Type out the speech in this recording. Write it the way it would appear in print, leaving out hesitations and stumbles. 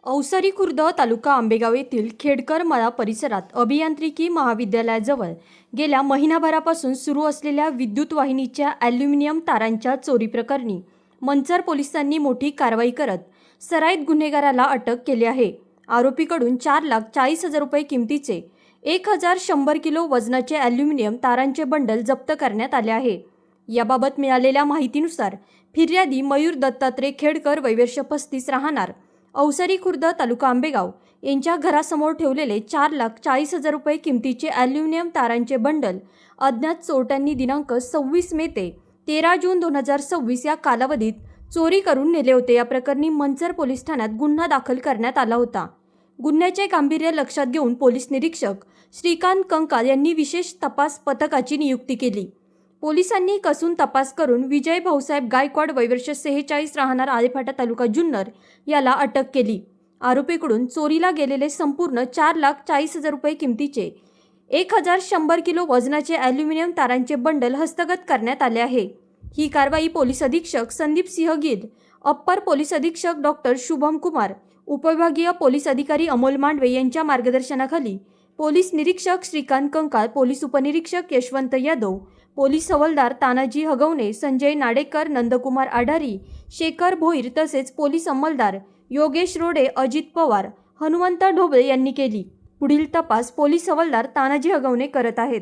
अवसरी खुर्द तालुका आंबेगाव येथील खेडकर मळा परिसरात अभियांत्रिकी महाविद्यालयाजवळ गेल्या महिनाभरापासून सुरू असलेल्या विद्युत वाहिनीच्या ॲल्युमिनियम तारांच्या चोरी प्रकरणी मंचर पोलिसांनी मोठी कारवाई करत सराईत गुन्हेगाराला अटक केली आहे। आरोपीकडून 4,40,000 रुपये किमतीचे 1,100 किलो वजनाचे ॲल्युमिनियम तारांचे बंडल जप्त करण्यात आले आहे। याबाबत मिळालेल्या माहितीनुसार फिर्यादी मयूर दत्तात्रय खेडकर वयवर्ष 35 राहणार अवसरी खुर्द तालुका आंबेगाव यांच्या घरासमोर ठेवलेले 4,40,000 रुपये किमतीचे ॲल्युमिनियम तारांचे बंडल अज्ञात चोरट्यांनी दिनांक 26 मे ते 13 जून 2026 या कालावधीत चोरी करून नेले होते। या प्रकरणी मंचर पोलीस ठाण्यात गुन्हा दाखल करण्यात आला होता। गुन्ह्याचे गांभीर्य लक्षात घेऊन पोलीस निरीक्षक श्रीकांत कंकाल यांनी विशेष तपास पथकाची नियुक्ती केली। पोलिसांनी कसून तपास करून विजय भाऊसाहेब गायकवाड वयवर्ष 46 राहणार आळेफाटा तालुका जुन्नर याला अटक केली। आरोपीकडून चोरीला गेलेले संपूर्ण 4,40,000 रुपये किमतीचे 1,100 किलो वजनाचे ॲल्युमिनियम तारांचे बंडल हस्तगत करण्यात आले आहे। ही कारवाई पोलीस अधीक्षक संदीप सिंह गिल, अप्पर पोलीस अधीक्षक डॉक्टर शुभम कुमार, उपविभागीय पोलीस अधिकारी अमोल मांडवे यांच्या मार्गदर्शनाखाली पोलीस निरीक्षक श्रीकांत कंकाल, पोलीस उपनिरीक्षक यशवंत यादव, पोलीस हवालदार तानाजी हगवणे, संजय नाडेकर, नंदकुमार आढारी, शेखर भोईर तसेच पोलीस अंमलदार योगेश रोडे, अजित पवार, हनुमंत ढोबळे यांनी केली। पुढील तपास पोलीस हवालदार तानाजी हगवणे करत आहेत।